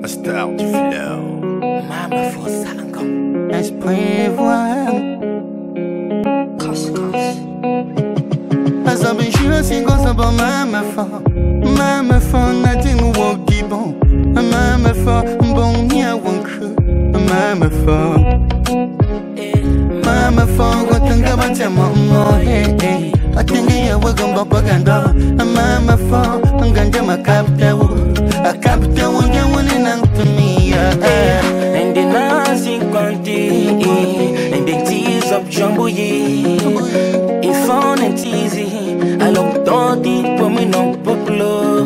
A star du flow. Mama for sango. Esprit voile. Cross, cross. Asabe shira singo sabo mama for nothing wogi bon. Mama for bon nia wonku. Mama for watanga bacha mo hey. Atinga ya wagon propaganda. Mama for nganja makapta wu. Akapta wu ya woni nang to me And the nazi quanti. And the tears of jumbo ye. If on and easy. I love Dodi for me no popular.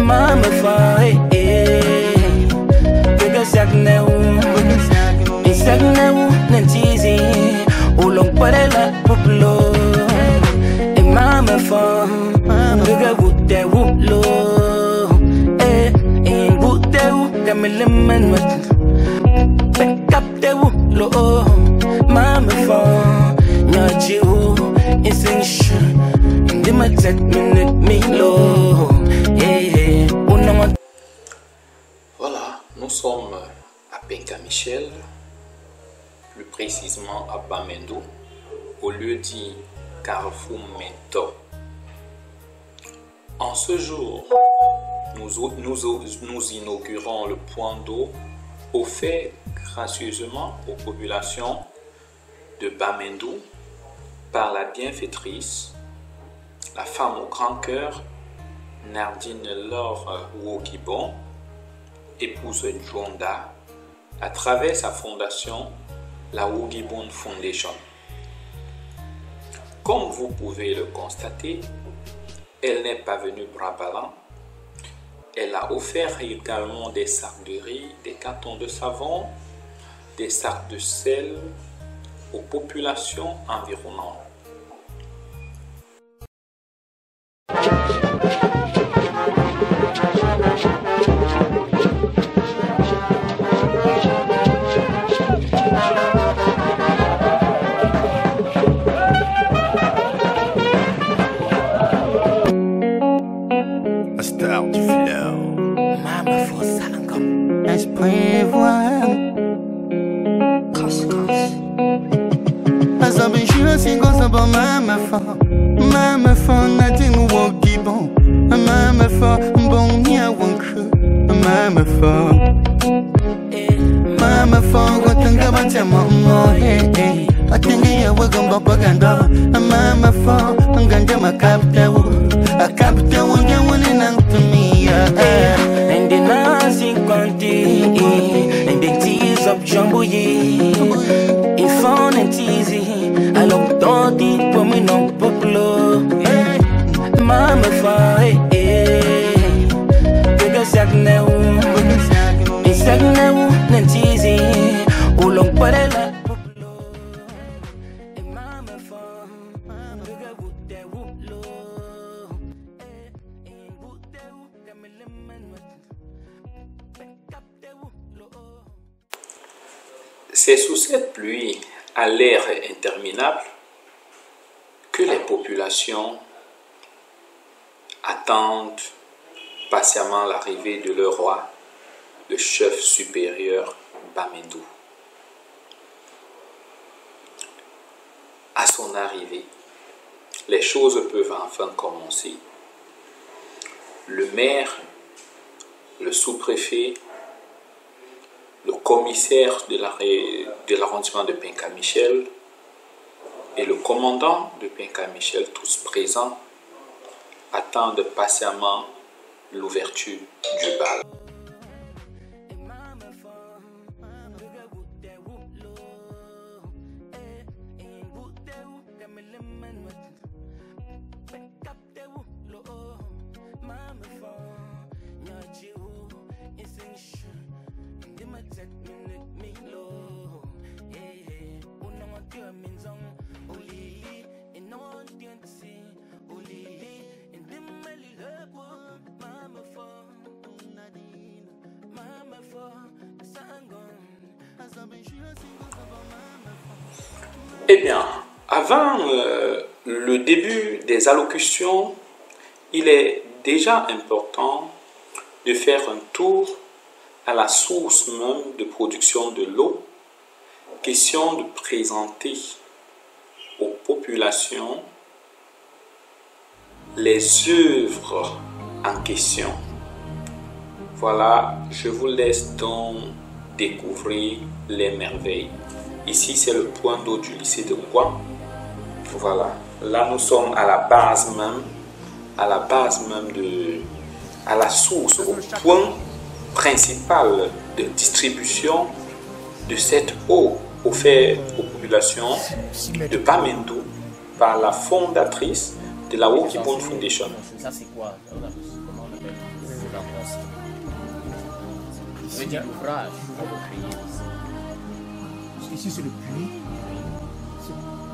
Mama for hey. Bigger sack now. Sack now and easy. Ulong parela popular. Mama for bigger wood there wood low. Wood there come a lemon with back up there wood low. Mama for not you is in in the matter minute me low. Voilà, nous sommes à Penka-Michel, plus précisément à Bamendo, au lieu dit Carrefour Mento. En ce jour, nous inaugurons le point d'eau offert gracieusement aux populations de Bamendo par la bienfaitrice, la femme au grand cœur, Nardine Laure Wogibon, épouse Njonda, à travers sa fondation, la Wogibon Foundation. Comme vous pouvez le constater, elle n'est pas venue bras ballants. Elle a offert également des sacs de riz, des cartons de savon, des sacs de sel aux populations environnantes. A star du flow. Mama for sango. Esprit voile. Cross, cross. Asabe shira singo sabo mama for nothing wogi bon. Mama for bon nia wonku. Mama for watanga bacha mo hey. Atinga ya wagon propaganda. Mama for nganja makapta wu. Akapta wu ya woni nang to me And the nazi quanti. And the tears of jumbo ye. If on and easy. I love Dodi for me no popular. Mama for hey. Bigger sack now. Sack now and easy. Ulong parela. Mama for bigger wood there wood low. Wood there come a lemon with back up there wood low. C'est sous cette pluie à l'air interminable que les populations attendent patiemment l'arrivée de leur roi, le chef supérieur Bamendo. À son arrivée, les choses peuvent enfin commencer. Le maire, le sous-préfet, le commissaire de l'arrondissement de Penka-Michel et le commandant de Penka-Michel, tous présents, attendent patiemment l'ouverture du bal. Eh bien, avant le début des allocutions, il est déjà important de faire un tour à la source même de production de l'eau, question de présenter aux populations les œuvres en question. Voilà, je vous laisse donc découvrir les merveilles. Ici, c'est le point d'eau du lycée de Ngwa. Voilà, là nous sommes à la base même, à la source, au point principal de distribution de cette eau offerte aux populations de Bamendou par la fondatrice de la Wokibon Foundation. Ça c'est quoi? Comment on appelle ça? C'est l'ouvrage. Ici c'est le puits.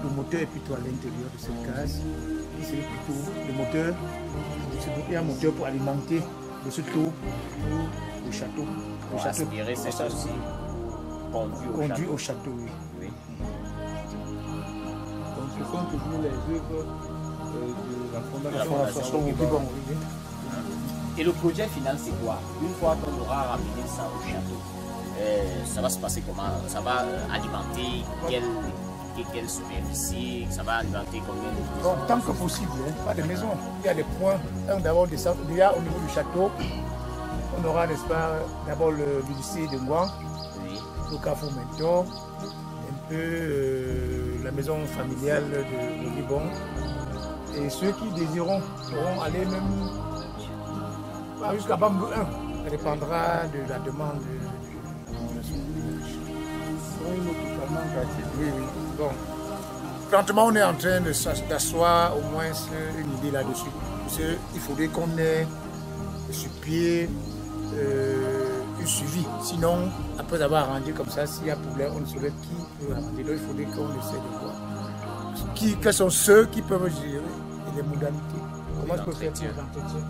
Le moteur est plutôt à l'intérieur de cette case. C'est plutôt le moteur. Il y a un moteur pour alimenter de ce tour au château. Pour aspirer, c'est aussi conduit au château. Oui. Oui. Donc ce sont toujours les œuvres de la fondation. Et le projet final, c'est quoi? Une fois qu'on aura ramené ça au château, ça va se passer comment? Ça va alimenter quelle superficie? Ça va alimenter combien de maisons? Bon, tant que possible, hein, pas de maisons. Il y a des points. D'abord, déjà au niveau du château, on aura, n'est-ce pas, d'abord le lycée de Ngwa, Oui. le Carrefour Mentor, un peu la maison familiale de Libon. Et ceux qui désireront pourront aller même jusqu'à Bambou 1. Ça dépendra de la demande de la oui, oui. Bon. Présentement, on est en train d'asseoir au moins une idée là-dessus. Il faudrait qu'on ait sur pied un suivi. Sinon, après avoir arrangé comme ça, s'il y a problème, on ne saurait qui peut arranger. Donc, il faudrait qu'on essaie de voir quels sont ceux qui peuvent gérer et les modalités. Comment je peux faire l'entretien?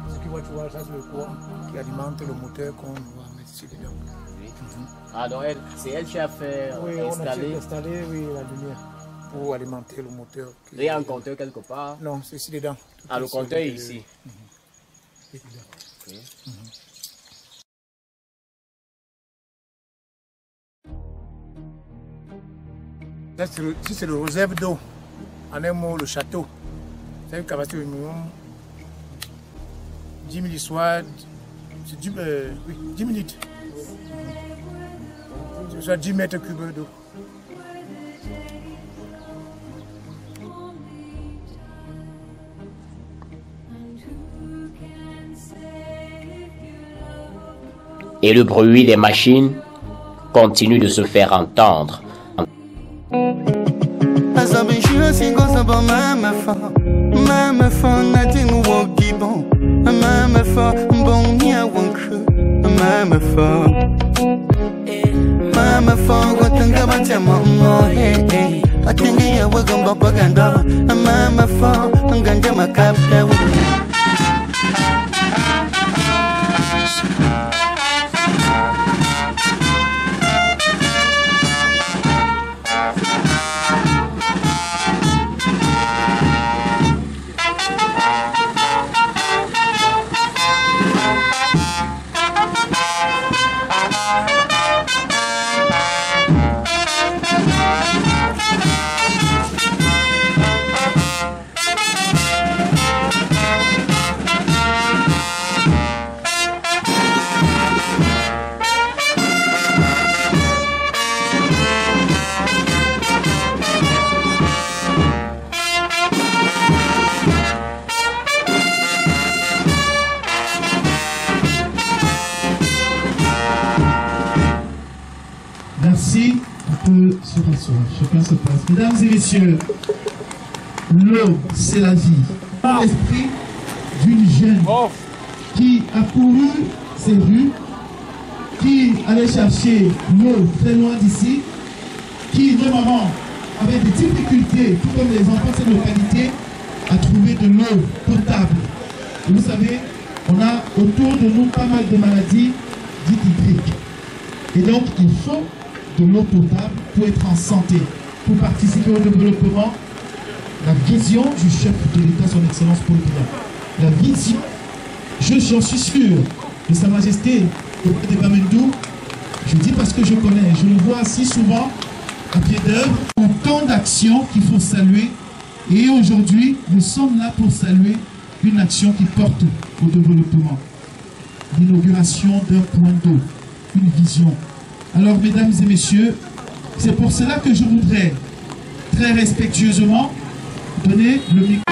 Ce qui va, tu vois, ça c'est le courant qui alimente le moteur qu'on va mettre ici dedans. Oui. Ah, donc c'est elle qui a fait installer la lumière pour alimenter le moteur. Il y a un compteur quelque part? Non, c'est ici dedans. Ah, le compteur est ici. C'est dedans. Oui. Là, c'est le réserve d'eau. En un mot, le château. C'est une capacité de minimum 10 000 soirs, 10 minutes. Ce soit 10 mètres cubes d'eau. Et le bruit des machines continue de se faire entendre. Merci, on peut se rasseoir, chacun se place. Mesdames et messieurs, l'eau, c'est la vie. L'esprit d'une jeune qui a couru ces rues, qui allait chercher l'eau très loin d'ici, qui, normalement, avait des difficultés, tout comme les enfants de cette localité, à trouver de l'eau potable. Et vous savez, on a autour de nous pas mal de maladies dites hydriques. Et donc, il faut de l'eau potable pour être en santé, pour participer au développement. La vision du chef de l'État, son Excellence Paul Biya, la vision j'en suis sûr de Sa Majesté, le roi des Bamendou. Je dis parce que je connais, je le vois si souvent à pied d'œuvre. Autant d'actions qu'il faut saluer. Et aujourd'hui, nous sommes là pour saluer une action qui porte au développement. L'inauguration d'un point d'eau, une vision. Alors, mesdames et messieurs, c'est pour cela que je voudrais très respectueusement donner le micro.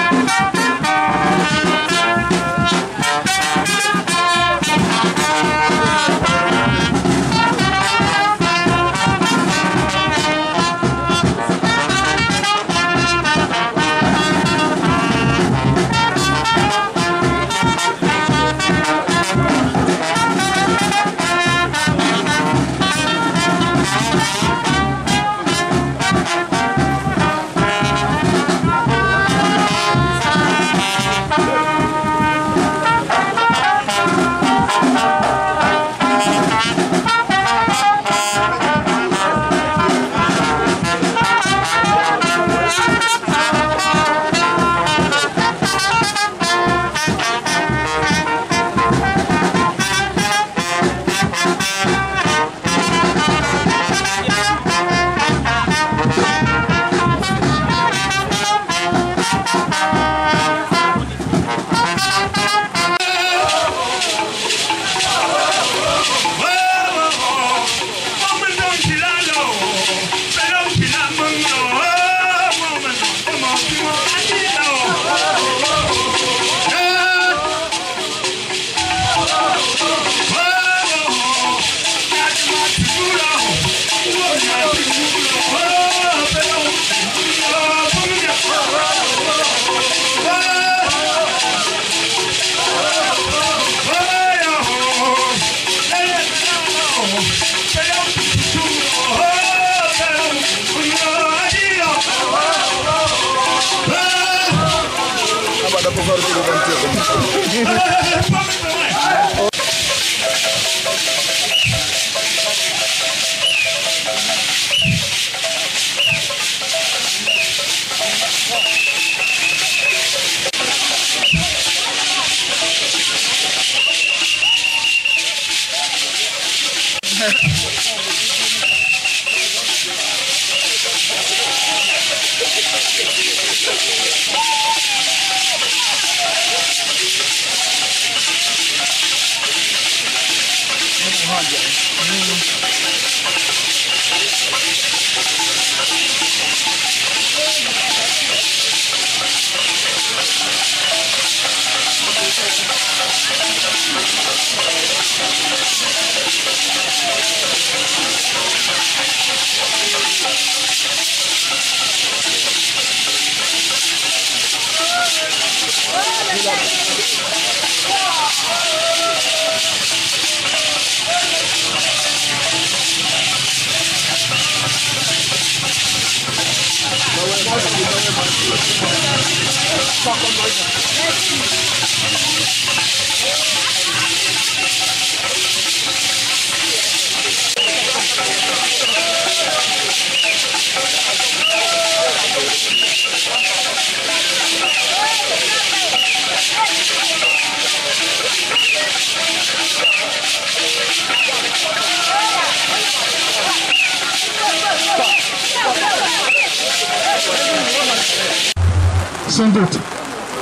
Sans doute.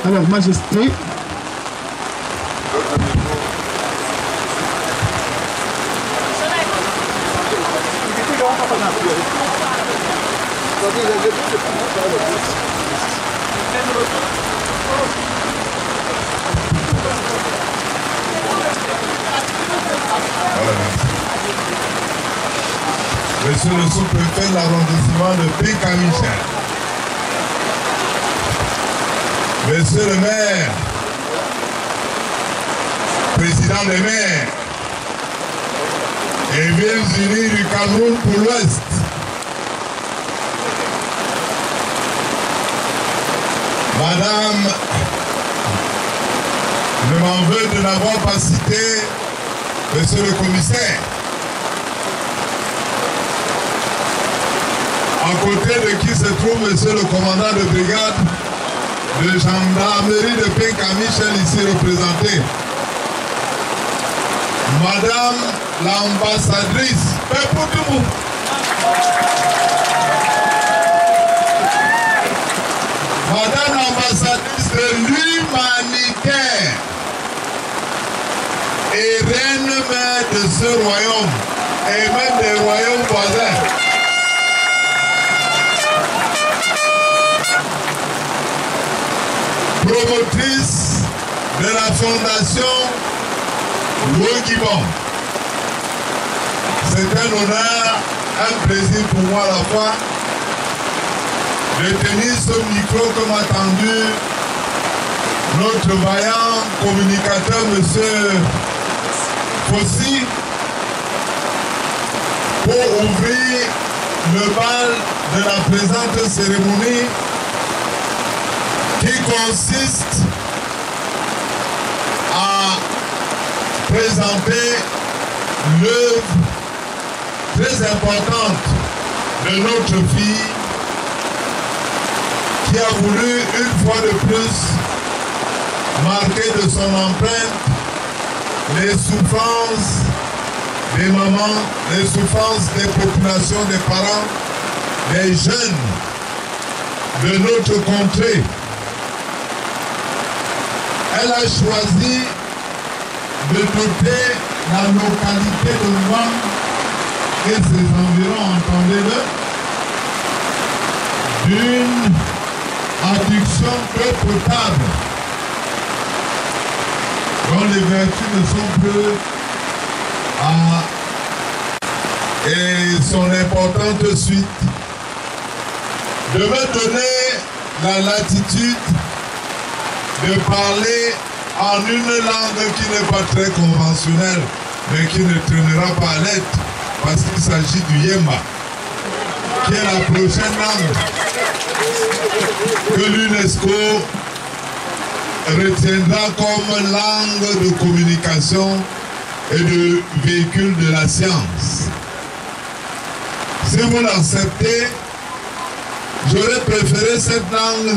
Alors, Majesté. Monsieur le sous-préfet de l'arrondissement de Pékin-Michel, Monsieur le maire, président des maires et villes unies du Cameroun pour l'Ouest, Madame, je m'en veux de n'avoir pas cité Monsieur le commissaire, à côté de qui se trouve Monsieur le commandant de brigade de gendarmerie de Pékin-Michel ici représenté, Madame l'ambassadrice, Madame l'ambassadrice de l'humanitaire et reine mère de ce royaume et même des royaumes voisins. Promotrice de la fondation Wogibon. C'est un honneur, un plaisir pour moi à la fois de tenir ce micro comme attendu notre vaillant communicateur, monsieur Fossi, pour ouvrir le bal de la présente cérémonie qui consiste à présenter l'œuvre très importante de notre fille qui a voulu une fois de plus marquer de son empreinte les souffrances des mamans, les souffrances des populations, des parents, des jeunes de notre contrée. Elle a choisi de doter la localité de Nwang et ses environs, entendez-le, d'une adduction peu potable, dont les vertus ne sont plus et son importante suite, de me donner la latitude de parler en une langue qui n'est pas très conventionnelle, mais qui ne traînera pas à l'être, parce qu'il s'agit du Yemba, qui est la prochaine langue que l'UNESCO retiendra comme langue de communication et de véhicule de la science. Si vous l'acceptez, j'aurais préféré cette langue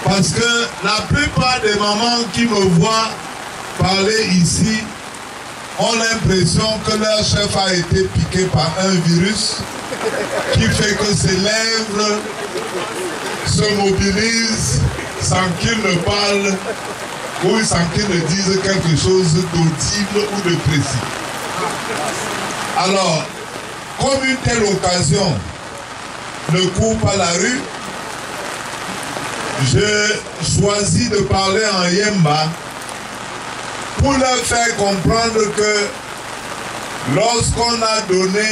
parce que la plupart des mamans qui me voient parler ici ont l'impression que leur chef a été piqué par un virus qui fait que ses lèvres se mobilisent sans qu'il ne parle ou sans qu'il ne dise quelque chose d'audible ou de précis. Alors, comme une telle occasion ne court pas la rue, j'ai choisi de parler en Yemba pour leur faire comprendre que lorsqu'on a donné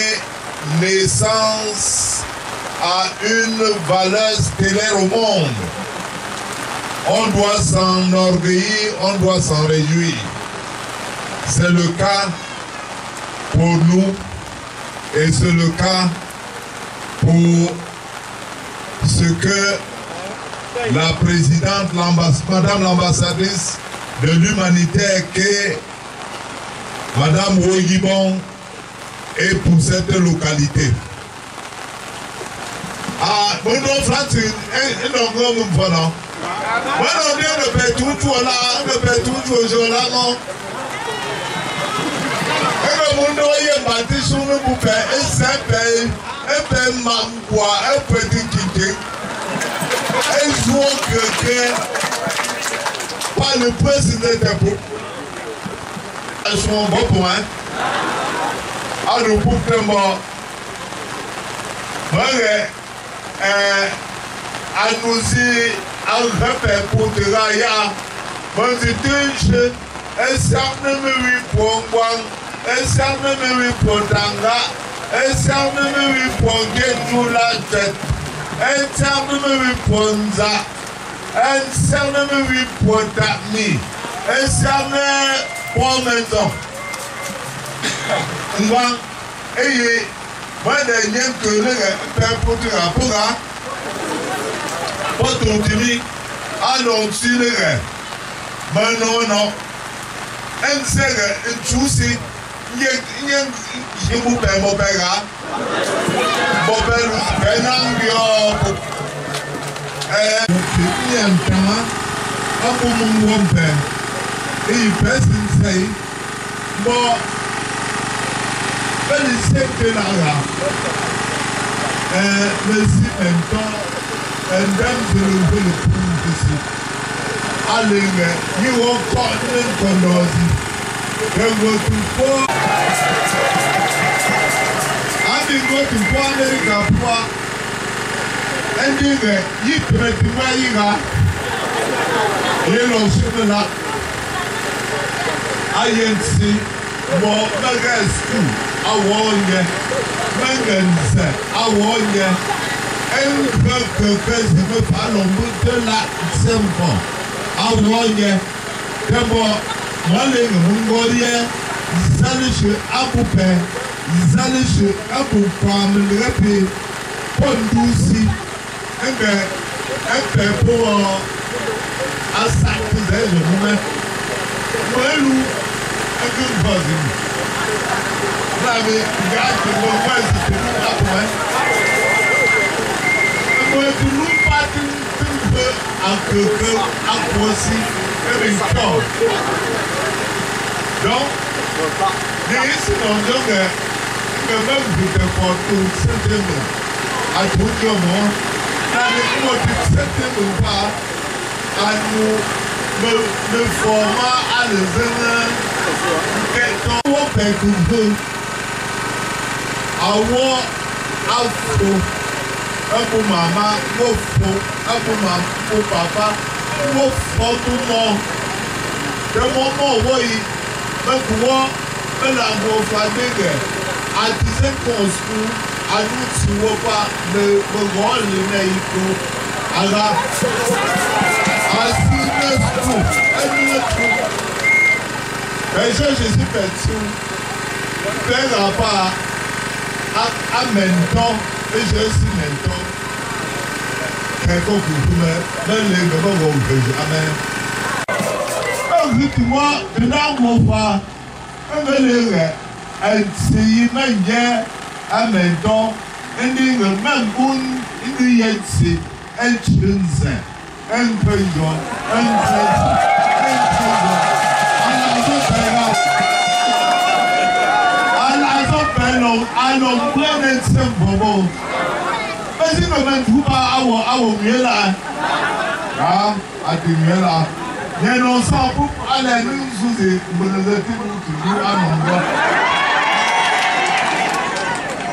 naissance à une valeur stellaire au monde, on doit s'enorgueillir, on doit s'en réjouir. C'est le cas pour nous et c'est le cas pour ce que la présidente, madame l'ambassadrice de l'humanitaire qu'est madame Wogibon est pour cette localité. Ah, bon, non, Francis, non, voilà. Voilà, on vient de faire tout là, de faire tout là, non. Et le monde est bâti sur le bouquet, et c'est payé, et paye mambois, et petit quitter. Et joue quelqu'un par le président des peuples. Elles sont bon point. À nous pour que moi, à nous y à repère pour te raya, moi je te et ça ne me lui pour moi, et ça ne me lui pour tanga, et ça ne me lui pour tout la tête, et ça ne me lui pour nza, et ça ne me lui pour tami, et ça ne pour maison. Moi, et moi d'ailleurs que le père pour te rapporter. Votre timi allons-tu le rêve? Mais non. Un serre, un souci, il vous paie mon père. Mon père, un anglais. Il y a un temps, à mon père. Et il fait sincère. Bon, félicité là. Merci maintenant. Mesdames et le ici. Allez, nous encore une condosie. Je veux tout pour. Allez, go to America pour. Et dire, il peut te voir. Il est là. INC, more mega school, I want you, Mengense, I want you, and because the Parliament de la Simple, I want you, the more Malling Mongolia, Zalish Apupe, Zalish Apu Pam, Lepi, Pondusi, and the poor Assack possession, woman. Well, a good buzzing. Rabbi, God, the one was to look up one. I'm going to look back into Uncle Aquasi every talk. Donc, there is no longer a member for 2 September. I told you more. Now, the 4th September, and le format à l'examen quelqu'un au pécoupe avoir afro un pour maman au faux un pour maman pour papa au faux tout le monde le moment où il me croit me la famille à 17 construits à nous si on pas le grand l'énéico à la mais je suis perdu. Faire à part à maintenant et je suis maintenant. Quelqu'un pour vous mais les gars vont vous amen. Dites-moi, dans mon pas, un velere, un séi manière à maintenant, un dingue même une yetsi, un chunze. Un président, un président, à l'homme plein de symbole. Mais si nous ne trouvons pas à mieux là, à mieux là, nous n'en sommes pas à la nous sous les toujours à l'endroit.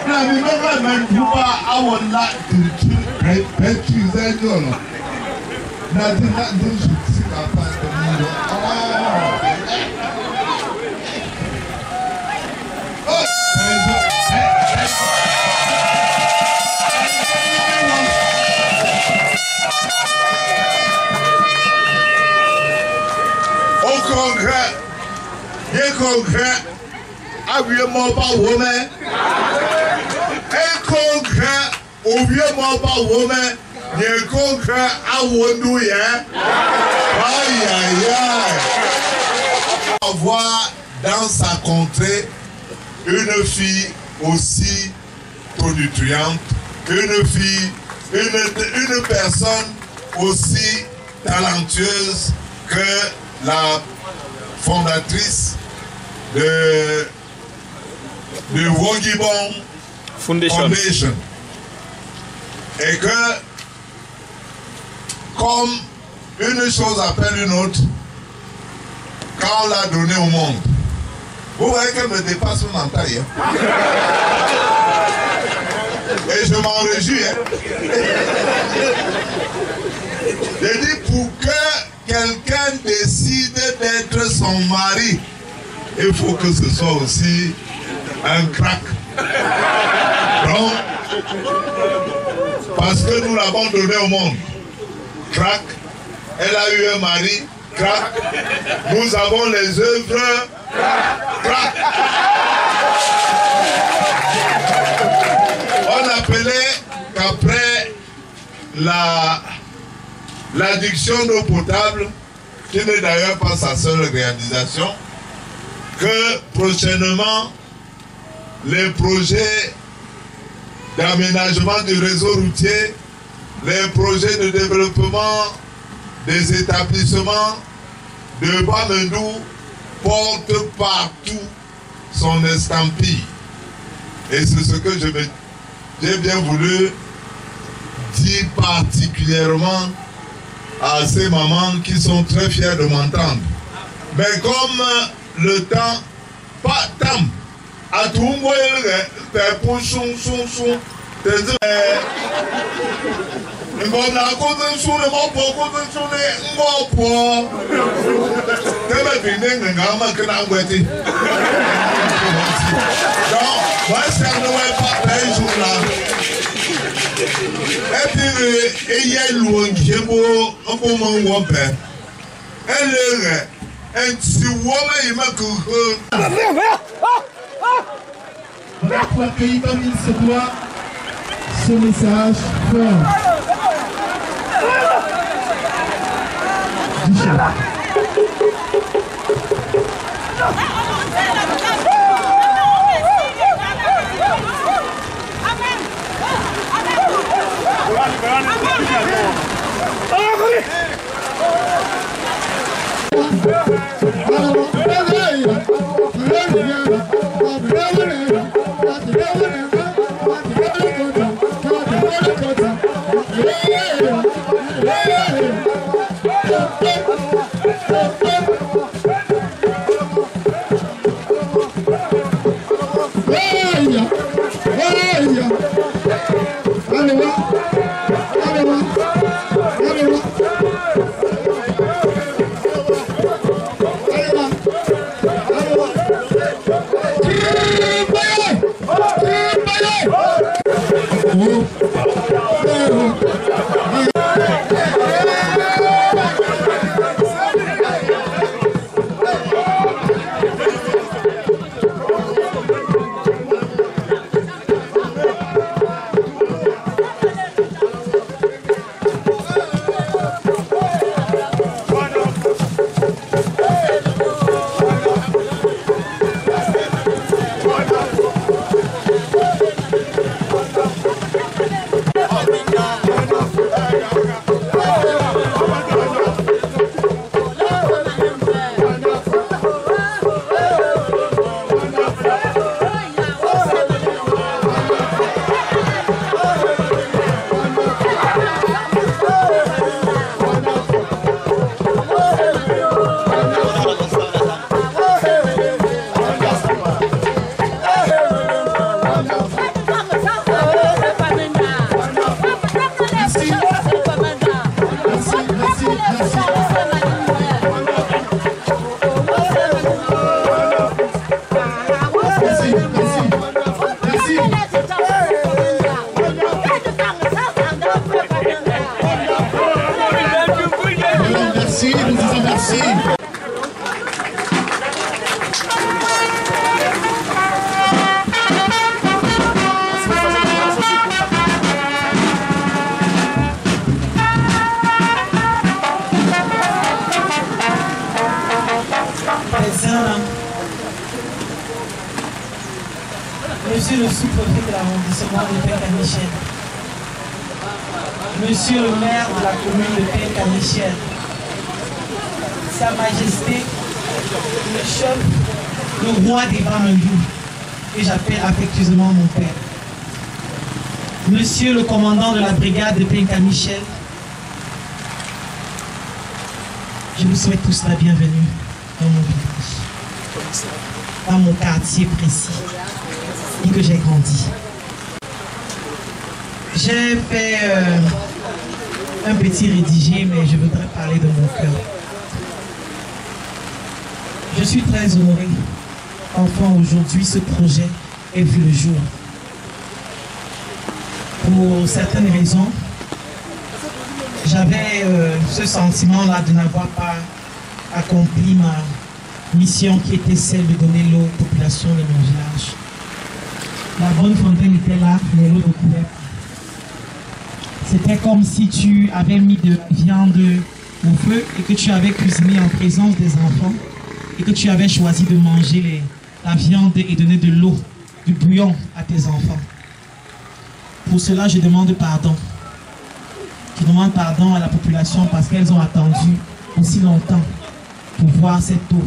Mais nous ne trouvons pas à la au congrès, les congrès, aviez mon pas woman, un congrès, au vieux mon pas woman. Il y a un congrès à Wondouye. Aïe, aïe, aïe. On voit dans sa contrée une fille aussi tonitruante, une personne aussi talentueuse que la fondatrice de Wogibon Foundation. Et que comme une chose appelle une autre, quand on l'a donné au monde, vous voyez qu'elle me dépasse mon taille. Et je m'en réjouis. J'ai dit pour que quelqu'un décide d'être son mari, il faut que ce soit aussi un crack. Donc, parce que nous l'avons donné au monde. Crack, elle a eu un mari, crack, nous avons les œuvres, crack. On appelait qu'après l'addiction d'eau potable, qui n'est d'ailleurs pas sa seule réalisation, que prochainement, les projets d'aménagement du réseau routier, les projets de développement des établissements de Bamendou porte partout son estampille. Et c'est ce que j'ai bien voulu dire particulièrement à ces mamans qui sont très fières de m'entendre. Mais comme le temps, pas tant, à tout le monde, moi, ça ne va pas un jour là. Et puis, il y a loin qui est beau, un peu moins père. Elle est un petit woman, il m'a couru. On a accueilli comme il se doit ce message fort du chef. Monsieur le sous-préfet de l'arrondissement de Pékin-Michel, Monsieur le maire de la commune de Pékin-Michel, Sa Majesté, le chef, le roi des Bamandou, que j'appelle affectueusement mon père, Monsieur le commandant de la brigade de Pékin-Michel, je vous souhaite tous la bienvenue dans mon village, dans mon quartier précis et que j'ai grandi. J'ai fait un petit rédigé, mais je voudrais parler de mon cœur. Je suis très honorée. Enfin, aujourd'hui, ce projet ait vu le jour. Pour certaines raisons, j'avais ce sentiment-là de n'avoir pas accompli ma mission qui était celle de donner l'eau aux populations de mon village. La bonne fontaine était là, mais l'eau ne coulait pas. C'était comme si tu avais mis de la viande au feu et que tu avais cuisiné en présence des enfants et que tu avais choisi de manger la viande et donner de l'eau, du bouillon à tes enfants. Pour cela, je demande pardon. Je demande pardon à la population parce qu'elles ont attendu aussi longtemps pour voir cette eau.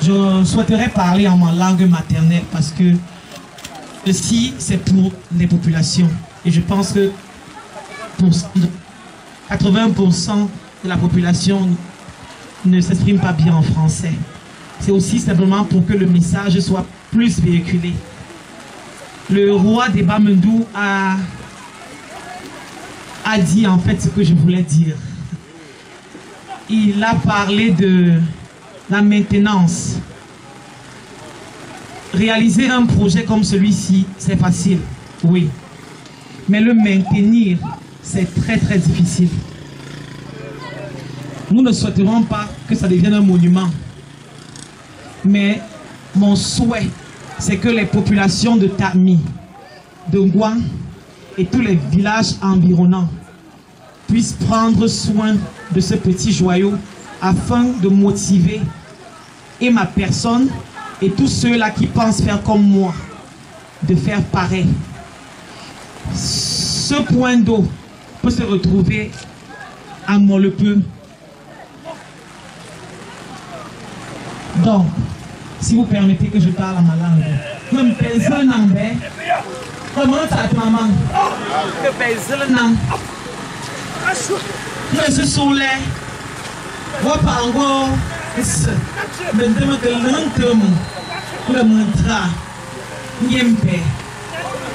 Je souhaiterais parler en ma langue maternelle parce que ceci, c'est pour les populations. Et je pense que pour 80% de la population ne s'exprime pas bien en français. C'est aussi simplement pour que le message soit plus véhiculé. Le roi des Bamendou a dit en fait ce que je voulais dire. Il a parlé de la maintenance. Réaliser un projet comme celui-ci, c'est facile, oui. Mais le maintenir, c'est très très difficile. Nous ne souhaiterons pas que ça devienne un monument. Mais mon souhait, c'est que les populations de Tami, de Ngouan et tous les villages environnants puissent prendre soin de ce petit joyau afin de motiver et ma personne et tous ceux-là qui pensent faire comme moi, de faire pareil. Ce point d'eau peut se retrouver à Molepeu. Donc, si vous permettez que je parle à ma langue. Comme penser n'ambé, comment ça maman? Que penser n'am? Que ce soleil, voit pas encore. Le demain que l'entame, le mantra, n'yempe,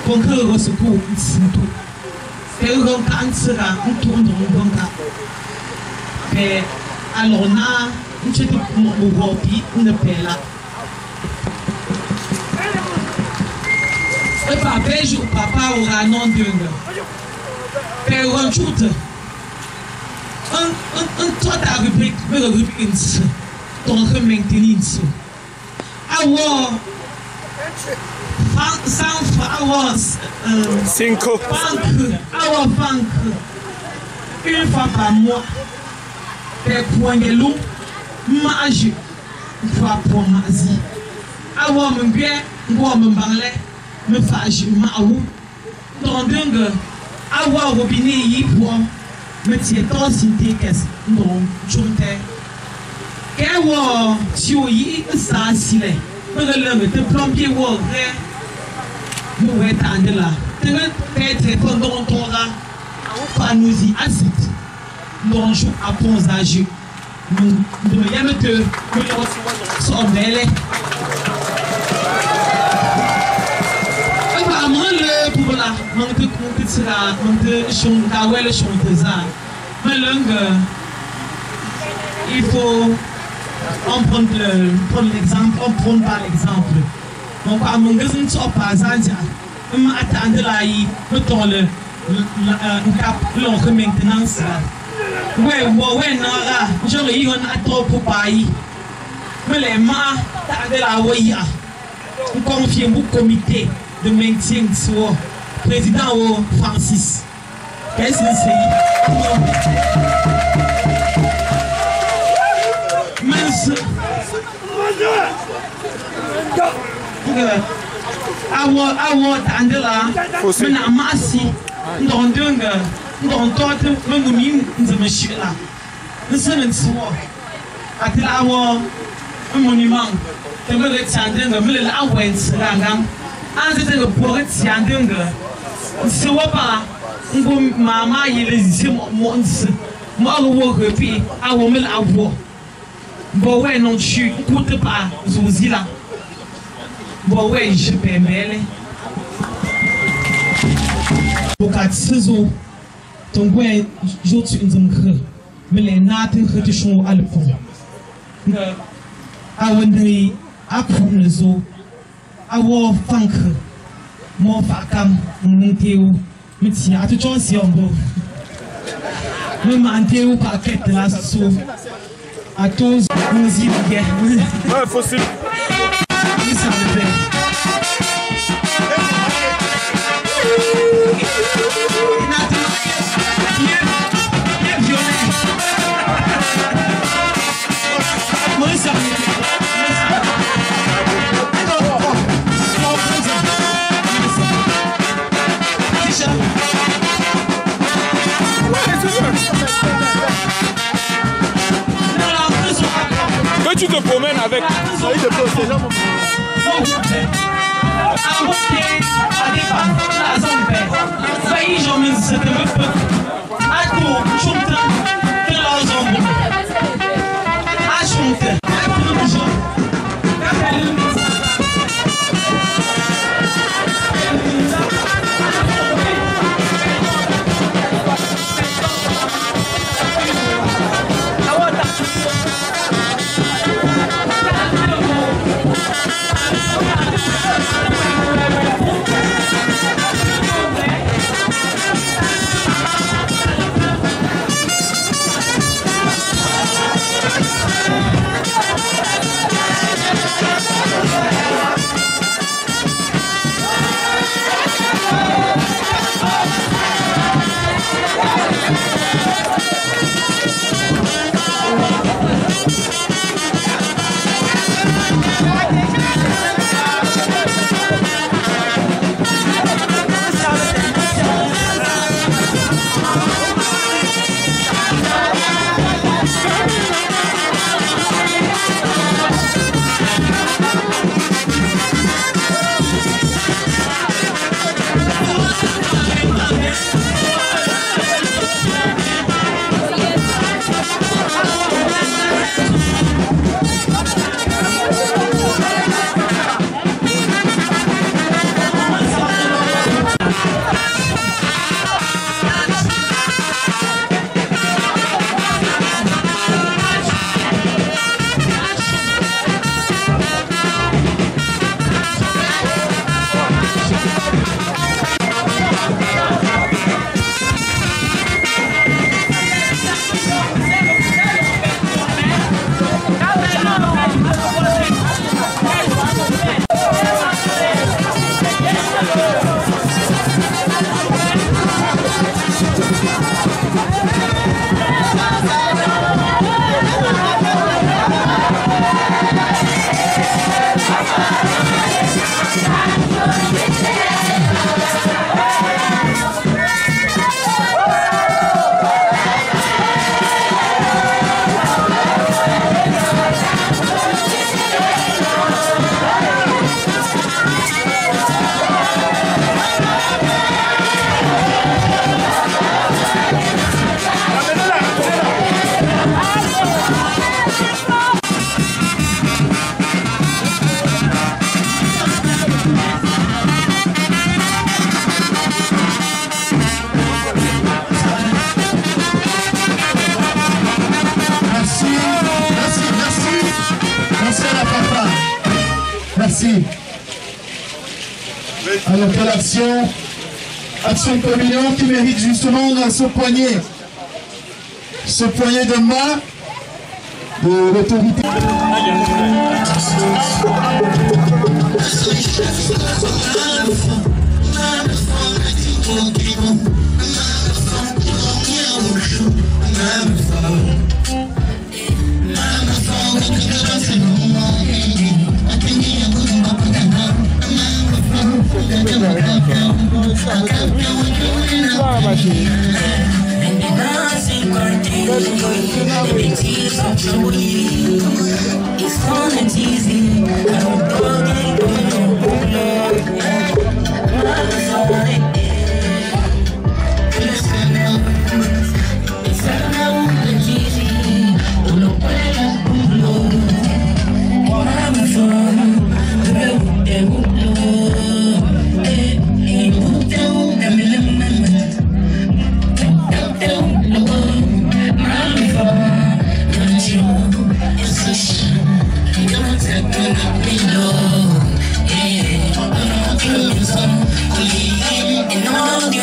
pour que le secours s'intou. Et le cancer a tourné dans le cas. Mais alors, on se dit que on ne paie là. Et papa aura non d'une. Père un jour, un toit à rubrique, mais le rubrique. Donc maintenance. Avoir 5 banque une fois par mois. Per point de l'eau, mange une fois pour mazi. Avoir mon bien, moi me parler, me fâche ma ou. Donc avoir robinet y pour me tirer ton synthé qu'est-ce non junte. Kewo tioyi sa sile me te plombier wo re nous étendre là peut-être pendant ton là pas nous y acide non je apposage nous y me te so belle apparemment le pour là on te sera on te chonta ouais le chonta mais langue il faut on prend l'exemple, on prend par l'exemple. Donc, à mon gars, on sort par exemple, on attend là, on tourne le cap, l'on maintenance. Ouais, non, là, j'aurais eu un attend pour payer. Mais les mains, t'as de la OIA. On confie au comité de maintien de soi, président Francis. Qu'est-ce que c'est? Awo tandela mena masi ndondunga ndontote mengumi nzemeshila nsenensuo atila awo monument temele tandunga mele awensanga anzete pore tandunga nsuo pa ngo mama yelezisi mo nse mo awo repi awo mele awo. Bon ouais non je écoute pas Zozila. Bon ouais je peux mêler. Pour quatre saisons, ton ouais j'autre une zone mais les nattes que tu changes à le pont. À Wendry, à Prounezo, à War Funk, mon facam, mon théo, mais tiens à tout chose si on veut. Me manter par quête là sous. À tous, nous y bien. Ouais, faut se. Oui, ça me plaît. Bien violet. Moi, ça me plaît. Tu te promènes avec avec Saïd de Procédure. Merci. Alors quelle action? Action de communion qui mérite justement ce poignet de main de l'autorité.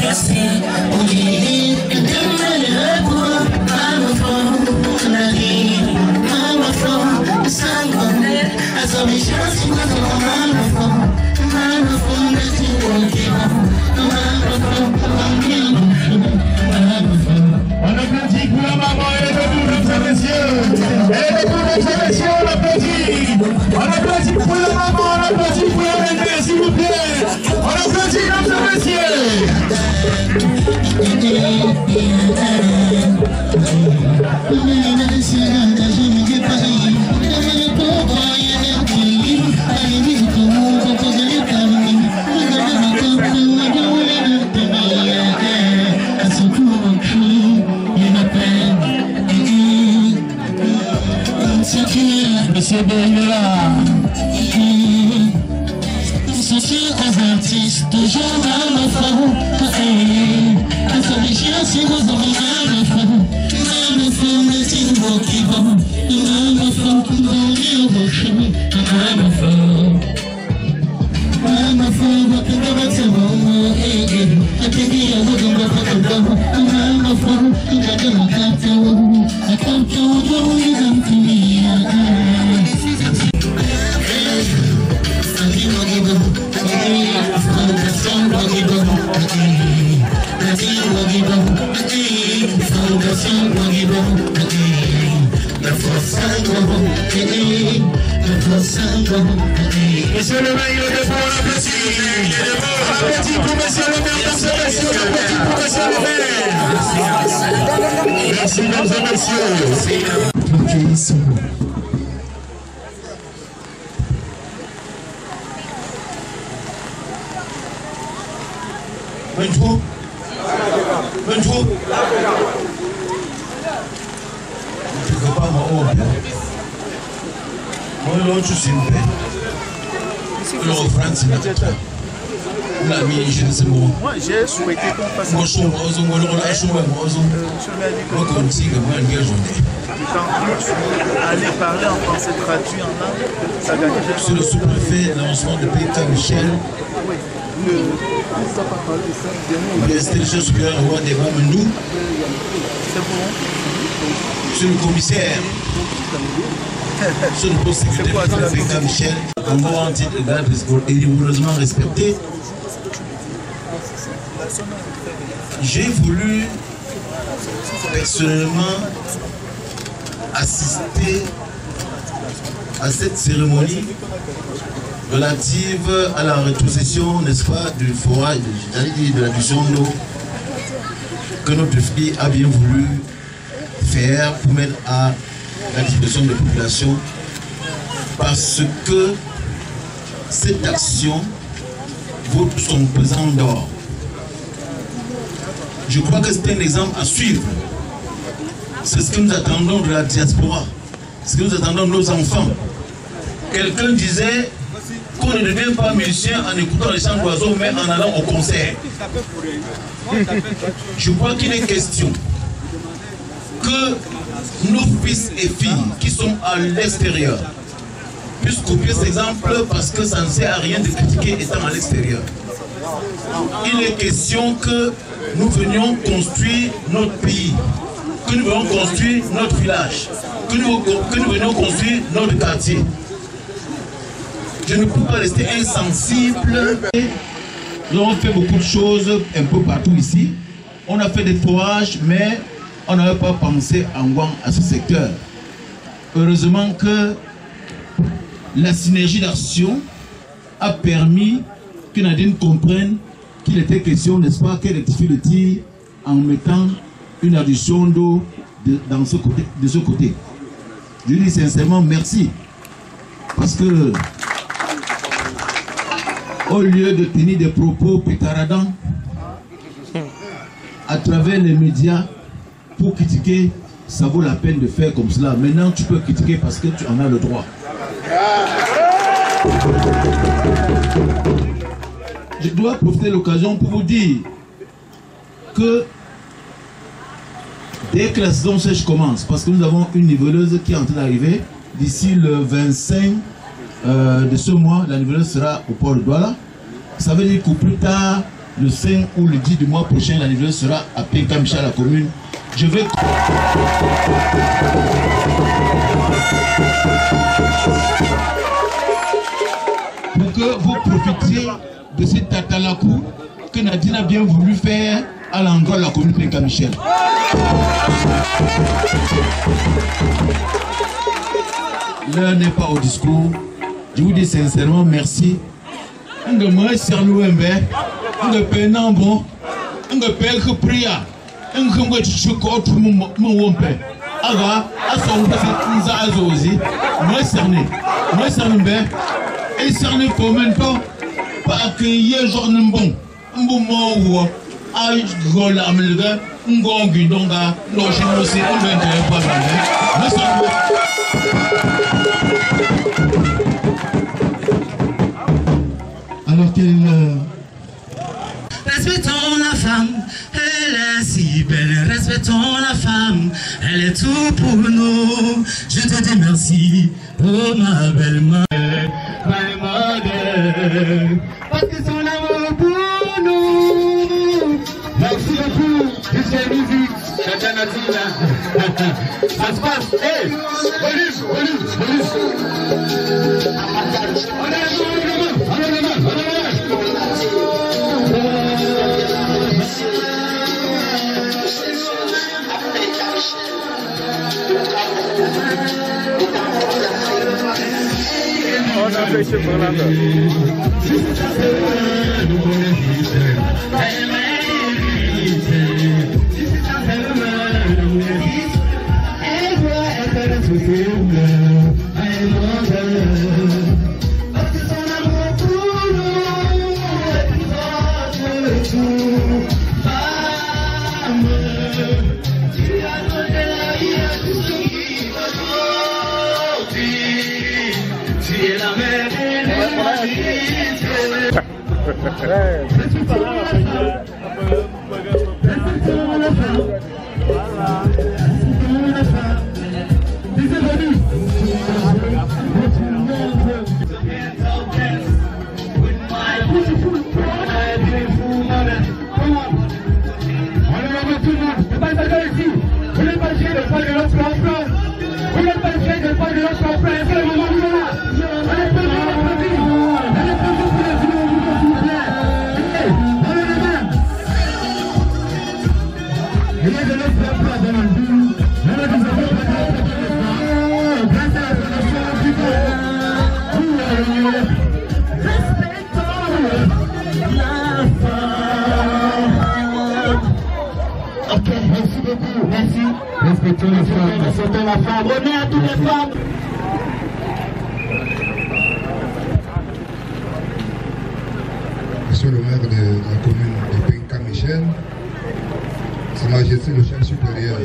Merci. Associé aux artistes, toujours à ma femme. Associé aux femme. Ma femme est une voix qui va. Ma femme qui va lire vos cheveux. Ma femme. Ma femme qui va battre mon mot. A qui a voulu me faire ma femme qui va te m'attendre. A quand tu vas me Monsieur le maire, il est debout, on applaudit. Applaudis pour monsieur le maire dans ce monsieur. Applaudis pour monsieur le maire. Merci, mesdames et messieurs. Bonjour. Bonjour. Tu ne peux pas m'en moi, l'autre, c'est une paix. Le refrain, c'est notre temps. L'ami, je ne sais pas. Moi, j'ai souhaité qu'on fasse moi, je suis aller parler en français traduit en langue, ça gagne. Sur le sous-préfet, lancement de Peter Michel. Oui. L'Institution supérieure roi des Bamendou. C'est bon. Sur le commissaire. Sur le poste secrétaire de Peter Michel. Un mot entier de garde est rigoureusement respecté. J'ai voulu personnellement assister à cette cérémonie relative à la rétrocession, n'est-ce pas, du forage, j'allais dire de la diffusion d'eau que notre fille a bien voulu faire pour mettre à la disposition des populations, parce que cette action vaut son pesant d'or. Je crois que c'est un exemple à suivre. C'est ce que nous attendons de la diaspora, ce que nous attendons de nos enfants. Quelqu'un disait qu'on ne devient pas musicien en écoutant les chants d'oiseaux, mais en allant au concert. Je crois qu'il est question que nos fils et filles qui sont à l'extérieur puissent copier cet exemple, parce que ça ne sert à rien de critiquer étant à l'extérieur. Il est question que nous venions construire notre pays, que nous venions construire notre village, que nous venions construire notre quartier. Je ne peux pas rester insensible. Nous avons fait beaucoup de choses un peu partout ici. On a fait des forages, mais on n'avait pas pensé à ce secteur. Heureusement que la synergie d'action a permis que Nadine comprenne qu'il était question, n'est-ce pas, qu'elle rectifie le tir en mettant une addition d'eau de ce côté. Je dis sincèrement merci. Parce que au lieu de tenir des propos pétaradants à travers les médias pour critiquer, ça vaut la peine de faire comme cela. Maintenant, tu peux critiquer parce que tu en as le droit. Je dois profiter de l'occasion pour vous dire que dès que la saison sèche commence, parce que nous avons une niveleuse qui est en train d'arriver, d'ici le 25 de ce mois, la niveleuse sera au port de Douala. Ça veut dire qu'au plus tard, le 5 ou le 10 du mois prochain, la niveleuse sera à Pékin-Michel, la commune. Je vais... pour que vous profitiez de cette tatalakou que Nadine a bien voulu faire à l'endroit de la commune Pékin-Michel. L'heure n'est pas au discours. Je vous dis sincèrement merci. On ne me sert l'ouembe, on ne paie n'ambon, on ne paie que pria, on ne peut pas tout mon wompe. Aga, à son petit nza azozi, moi cerné, et cerné pour maintenant, pas accueillir jour n'embon, un bon mot, à gola amelga, un gongi donga, l'origine aussi, on ne peut pas. pourtant la femme, elle est tout pour nous. Je te dis merci, oh ma belle mère, my mother, parce que son amour pour nous. Merci beaucoup, DJ Musique, ça se passe, hey, volume. On a fait ce Fernando. Respectons les femmes, respectons la femme, honneur à toutes les femmes. Monsieur le maire de la commune de Penka-Michel, Sa Majesté le chef supérieur de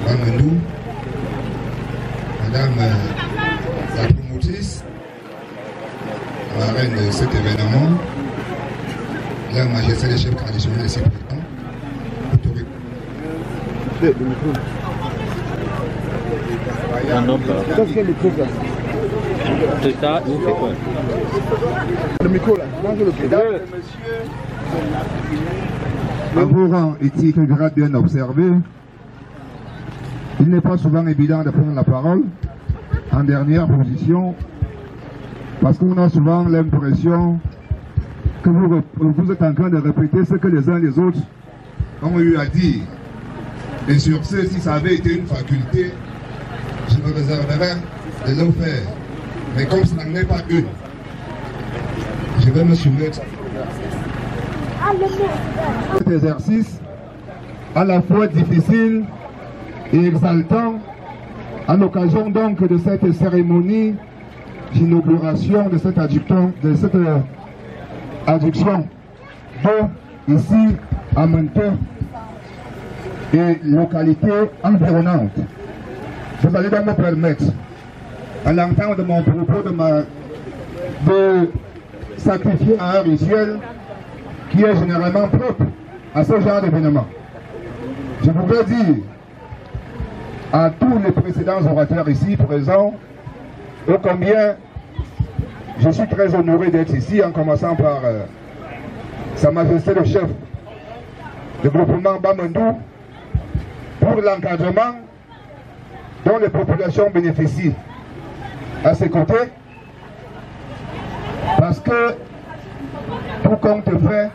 Bamandou, Madame la promotrice, la reine de cet événement, Sa Majesté le chef traditionnel ici présent, C'est ça, nous fait quoi? Le micro là, à vos rangs éthiques et grades bien observés, il n'est pas souvent évident de prendre la parole en dernière position parce qu'on a souvent l'impression que vous êtes en train de répéter ce que les uns et les autres ont eu à dire. Et sur ce, si ça avait été une faculté, je me réserverais de le faire. Mais comme ce n'en est pas une, je vais me soumettre cet exercice à la fois difficile et exaltant à l'occasion donc de cette cérémonie d'inauguration de cette adduction de ici à Menton et localités environnantes. Vous allez donc me permettre, à l'entente de mon propos, de sacrifier à un rituel qui est généralement propre à ce genre d'événement. Je voudrais dire à tous les précédents orateurs ici présents, ô combien je suis très honoré d'être ici, en commençant par Sa Majesté le chef du groupement Bamandou, pour l'encadrement dont les populations bénéficient à ses côtés, parce que tout compte fait,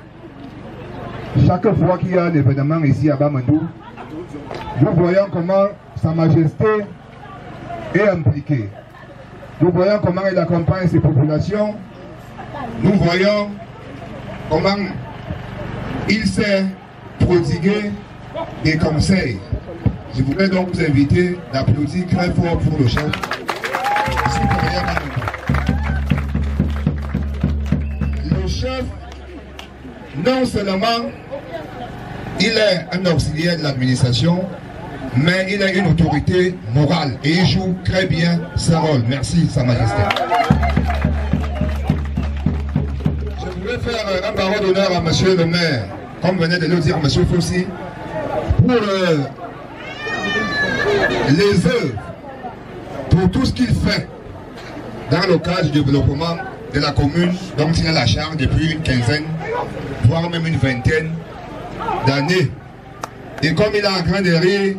chaque fois qu'il y a un événement ici à Bamandou, nous voyons comment Sa Majesté est impliquée. Nous voyons comment il accompagne ses populations. Nous voyons comment il s'est prodigué des conseils. Je voudrais donc vous inviter d'applaudir très fort pour le chef. Le chef, non seulement il est un auxiliaire de l'administration, mais il a une autorité morale et il joue très bien ce rôle. Merci, Sa Majesté. Je voudrais faire un parole d'honneur à monsieur le maire, comme venait de le dire monsieur Fossi, pour les œuvres, pour tout ce qu'il fait dans le cadre du développement de la commune dont il a la charge depuis une quinzaine, voire même une vingtaine d'années. Et comme il a un grand derrière,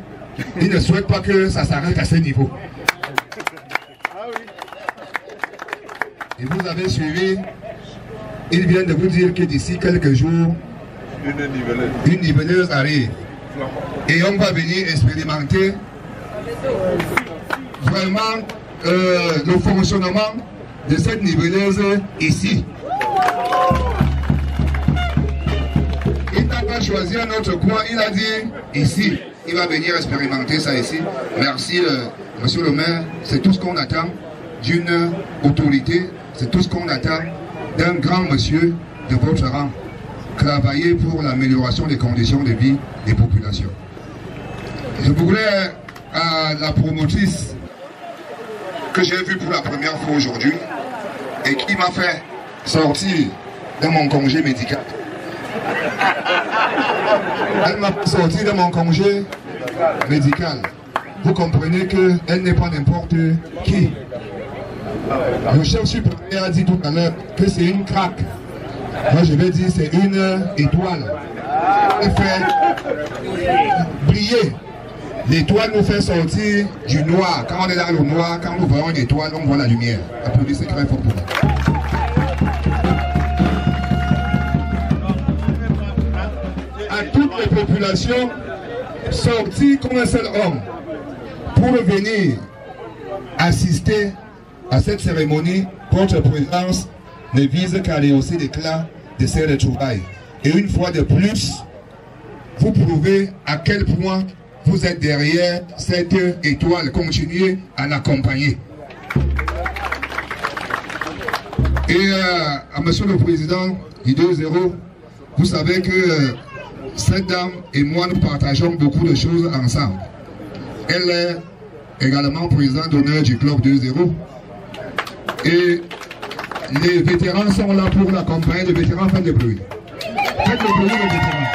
il ne souhaite pas que ça s'arrête à ce niveau. Et vous avez suivi, il vient de vous dire que d'ici quelques jours, une niveleuse arrive. Et on va venir expérimenter vraiment le fonctionnement de cette niveleuse ici. Il n'a pas choisi un autre coin, il a dit ici. Il va venir expérimenter ça ici. Merci, monsieur le maire. C'est tout ce qu'on attend d'une autorité. C'est tout ce qu'on attend d'un grand monsieur de votre rang. Travailler pour l'amélioration des conditions de vie des populations. Je voudrais à la promotrice que j'ai vue pour la première fois aujourd'hui et qui m'a fait sortir de mon congé médical. Elle m'a sorti de mon congé médical. Vous comprenez qu'elle n'est pas n'importe qui. Le chef supérieur a dit tout à l'heure que c'est une craque. Moi je vais dire c'est une étoile. Elle fait briller. L'étoile nous fait sortir du noir. Quand on est dans le noir, quand nous voyons une étoile, on voit la lumière. Applaudissez très fort pour elle. À toutes les populations sorties comme un seul homme pour venir assister à cette cérémonie, votre présence ne vise qu'à rehausser l'éclat de ces retrouvailles. Et une fois de plus, vous prouvez à quel point vous êtes derrière cette étoile. Continuez à l'accompagner. Et à monsieur le président du 2-0, vous savez que cette dame et moi, nous partageons beaucoup de choses ensemble. Elle est également présidente d'honneur du club 2-0. Et les vétérans sont là pour l'accompagner. Les vétérans, faites le bruit. Faites le bruit, les vétérans.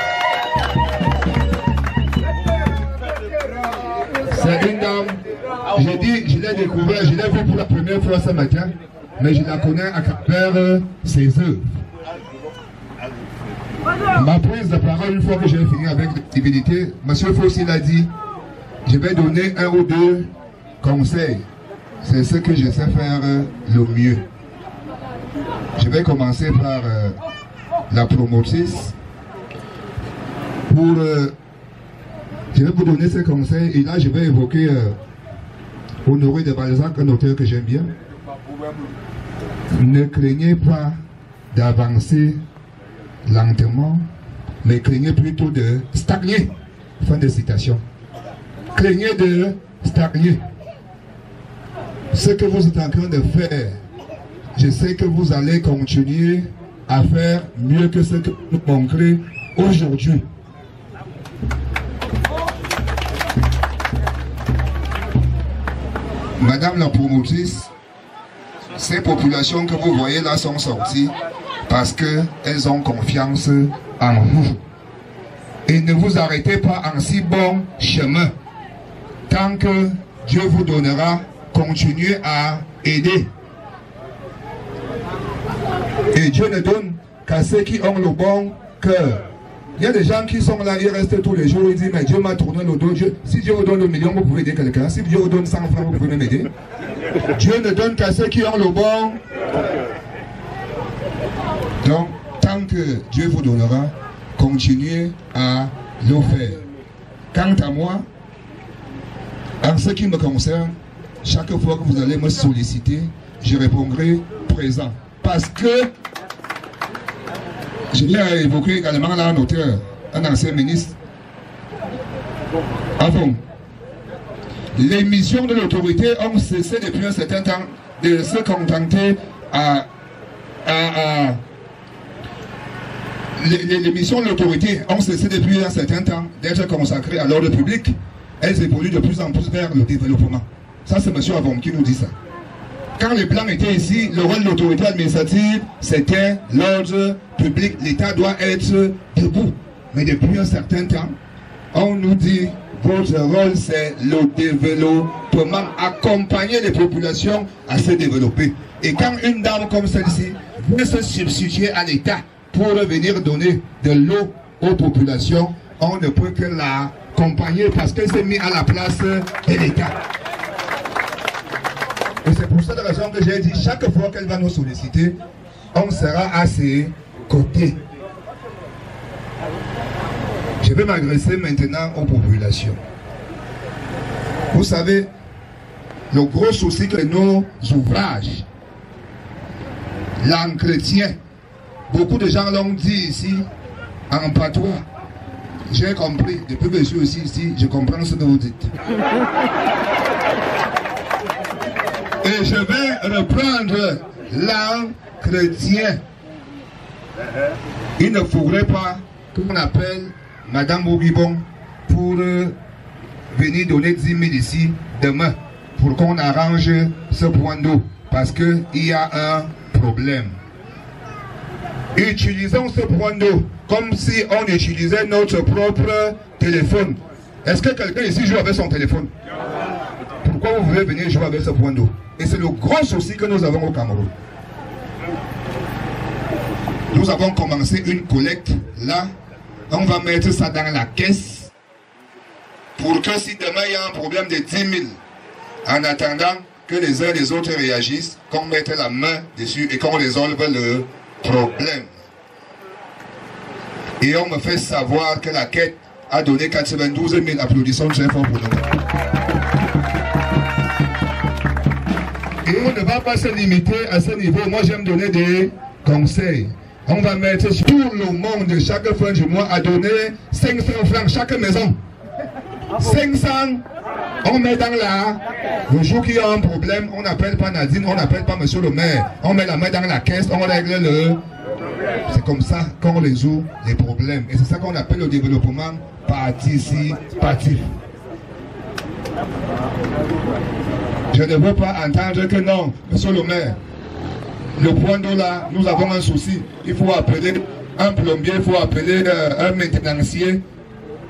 C'est une dame, j'ai dit, je l'ai découvert, je l'ai vue pour la première fois ce matin, mais je la connais à travers ses œuvres. Ma prise de parole, une fois que j'ai fini avec l'activité, M. Fossil a dit, je vais donner un ou deux conseils. C'est ce que je sais faire le mieux. Je vais commencer par la promotrice. Je vais vous donner ces conseils et là je vais évoquer Honoré de Balzac, un auteur que j'aime bien. Ne craignez pas d'avancer lentement, mais craignez plutôt de stagner. Fin de citation. Craignez de stagner. Ce que vous êtes en train de faire, je sais que vous allez continuer à faire mieux que ce que vous montrez aujourd'hui. Madame la promotrice, ces populations que vous voyez là sont sorties parce qu'elles ont confiance en vous. Et ne vous arrêtez pas en si bon chemin. Tant que Dieu vous donnera, continuez à aider. Et Dieu ne donne qu'à ceux qui ont le bon cœur. Il y a des gens qui sont là, ils restent tous les jours, ils disent, mais Dieu m'a tourné le dos. Si Dieu vous donne 1 million, vous pouvez aider quelqu'un. Si Dieu vous donne 100 francs, vous pouvez m'aider. Dieu ne donne qu'à ceux qui ont le bon. Donc, tant que Dieu vous donnera, continuez à le faire. Quant à moi, en ce qui me concerne, chaque fois que vous allez me solliciter, je répondrai présent. Parce que je l'ai évoqué également là un auteur, un ancien ministre. Enfin, les missions de l'autorité ont cessé depuis un certain temps de se contenter les missions de l'autorité ont cessé depuis un certain temps d'être consacrées à l'ordre public. Elles évoluent de plus en plus vers le développement. Ça, c'est M. Avon qui nous dit ça. Quand les plans étaient ici, le rôle de l'autorité administrative, c'était l'ordre public. L'État doit être debout. Mais depuis un certain temps, on nous dit votre rôle, c'est le développement, accompagner les populations à se développer. Et quand une dame comme celle-ci veut se substituer à l'État pour venir donner de l'eau aux populations, on ne peut que l'accompagner parce qu'elle s'est mise à la place de l'État. Et c'est pour cette raison que j'ai dit, chaque fois qu'elle va nous solliciter, on sera à ses côtés. Je vais m'adresser maintenant aux populations. Vous savez, le gros souci que nos ouvrages, l'entretien, beaucoup de gens l'ont dit ici, en patois. J'ai compris, depuis que je suis aussi ici, je comprends ce que vous dites. Et je vais reprendre l'entretien. Il ne faudrait pas qu'on appelle Madame Boubibon pour venir donner 10 000 ici demain pour qu'on arrange ce point d'eau parce qu'il y a un problème. Utilisons ce point d'eau comme si on utilisait notre propre téléphone. Est-ce que quelqu'un ici joue avec son téléphone? Pourquoi vous voulez venir jouer avec ce point d'eau? Et c'est le gros souci que nous avons au Cameroun. Nous avons commencé une collecte là. On va mettre ça dans la caisse pour que si demain il y a un problème de 10 000, en attendant que les uns et les autres réagissent, qu'on mette la main dessus et qu'on résolve le problème. Et on me fait savoir que la quête a donné 92 000. Applaudissons très fort pour nous. Et on ne va pas se limiter à ce niveau. Moi j'aime donner des conseils. On va mettre tout le monde chaque fin du mois à donner 500 francs chaque maison. 500, on met dans la... Le jour qu'il y a un problème, on n'appelle pas Nadine, on n'appelle pas monsieur le maire. On met la main dans la caisse, on règle le... C'est comme ça qu'on résout les problèmes. Et c'est ça qu'on appelle le développement participatif. Je ne veux pas entendre que non, monsieur le maire. Le point d'eau là, nous avons un souci. Il faut appeler un plombier, il faut appeler un maintenancier.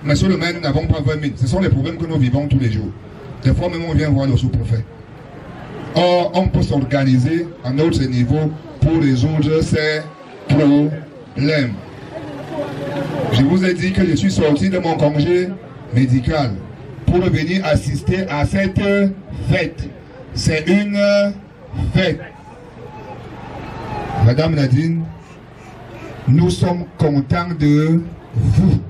Monsieur le maire, nous n'avons pas 20 000. Ce sont les problèmes que nous vivons tous les jours. Des fois même on vient voir le sous-préfet. Or, on peut s'organiser à notre niveau pour résoudre ces problèmes. Je vous ai dit que je suis sorti de mon congé médical pour venir assister à cette fête. C'est une fête. Madame Nadine, nous sommes contents de vous.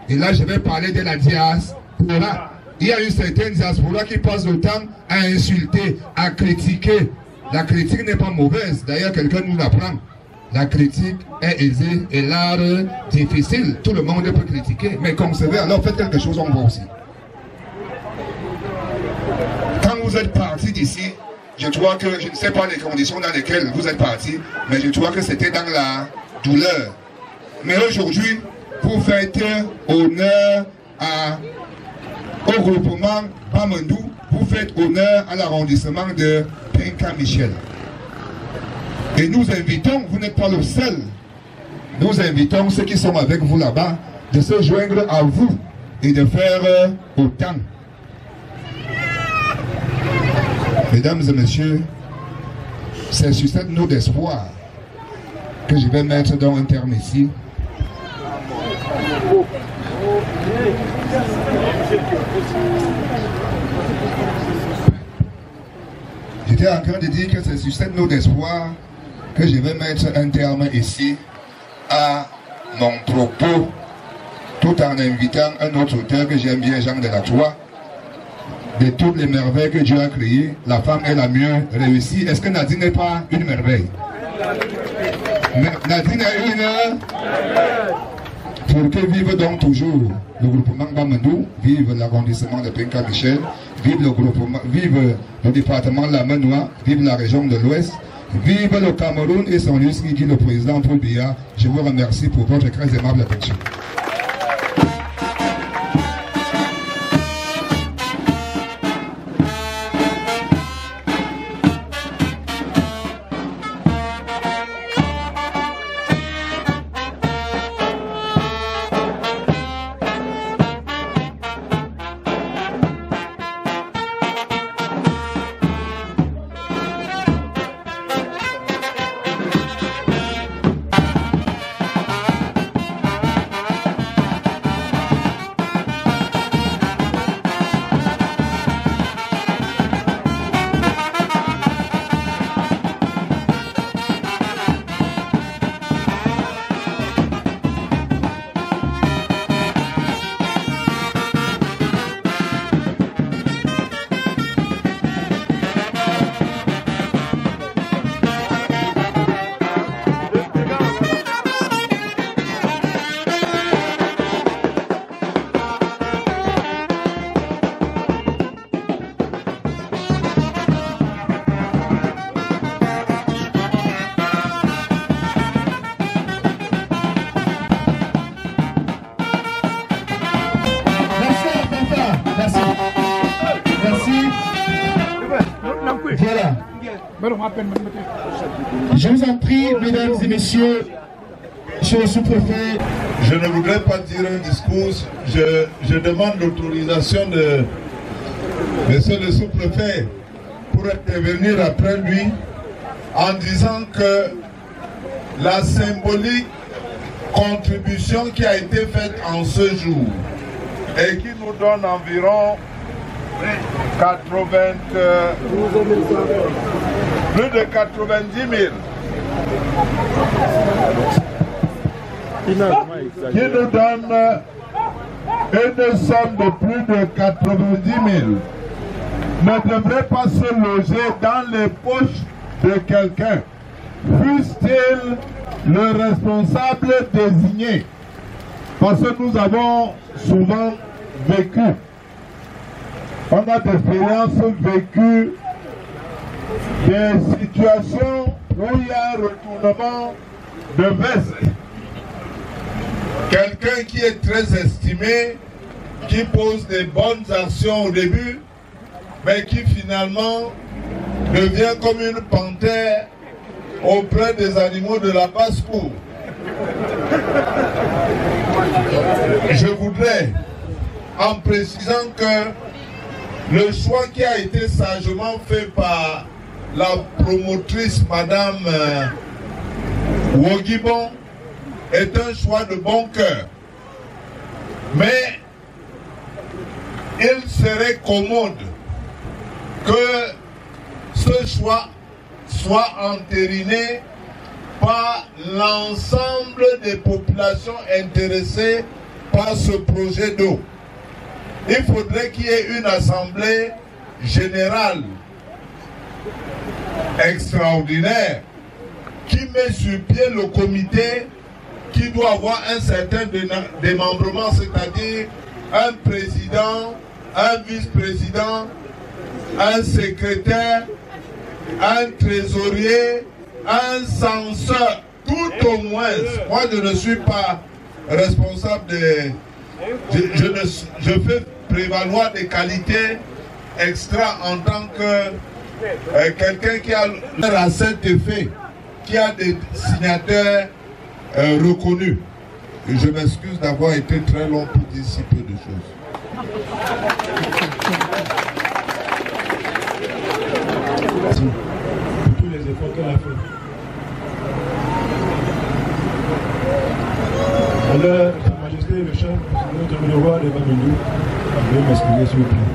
Et là, je vais parler de la diaspora. Il y a une certaine diaspora qui passe le temps à insulter, à critiquer. La critique n'est pas mauvaise. D'ailleurs, quelqu'un nous l'apprend. La critique est aisée et l'art difficile. Tout le monde peut critiquer. Mais conservez, alors faites quelque chose, on va aussi. Quand vous êtes parti d'ici, je crois que, je ne sais pas les conditions dans lesquelles vous êtes parti, mais je crois que c'était dans la douleur. Mais aujourd'hui, vous faites honneur au groupement Bamandou, vous faites honneur à l'arrondissement de Penka-Michel. Et nous invitons, vous n'êtes pas le seul, nous invitons ceux qui sont avec vous là-bas de se joindre à vous et de faire autant. Mesdames et messieurs, c'est sur cette note d'espoir que je vais mettre dans un terme ici. J'étais en train de dire que c'est sur cette note d'espoir que je vais mettre un terme ici à mon propos, tout en invitant un autre auteur que j'aime bien, Jean Delacroix. De toutes les merveilles que Dieu a créées, la femme est la mieux réussie. Est-ce que Nadine n'est pas une merveille? Nadine est une... Pour que vive donc toujours le groupement Bamandou, vive l'arrondissement de Penka-Michel, vive le groupement, vive le département de la Manoa, vive la région de l'Ouest, vive le Cameroun et son lieu qui est le président Paul Biya. Je vous remercie pour votre très aimable attention. Je vous en prie, mesdames et messieurs, monsieur le sous-préfet. Je ne voudrais pas dire un discours. Je demande l'autorisation de monsieur le sous-préfet pour intervenir après lui en disant que la symbolique contribution qui a été faite en ce jour et qui nous donne environ plus de 90 000 qui nous donne une somme de plus de 90 000 ne devrait pas se loger dans les poches de quelqu'un, fût-il le responsable désigné. Parce que nous avons souvent vécu, on a d'expériences vécues des situations où il y a un retournement de veste. Quelqu'un qui est très estimé, qui pose des bonnes actions au début, mais qui finalement devient comme une panthère auprès des animaux de la basse-cour. Je voudrais, en précisant que le choix qui a été sagement fait par la promotrice Madame Wogibon est un choix de bon cœur. Mais il serait commode que ce choix soit entériné par l'ensemble des populations intéressées par ce projet d'eau. Il faudrait qu'il y ait une assemblée générale extraordinaire qui met sur pied le comité qui doit avoir un certain démembrement, c'est-à-dire un président, un vice-président, un secrétaire, un trésorier, un censeur, tout au moins. Moi, je ne suis pas responsable de... Je fais prévaloir des qualités extra en tant que quelqu'un qui a à cet effet, qui a des signataires reconnus. Et je m'excuse d'avoir été très long pour dire si peu de choses. Merci pour tous les efforts qu'elle a fait. Alors, Sa Majesté le chef, le roi de Bamindou, je vais m'excuser s'il vous plaît.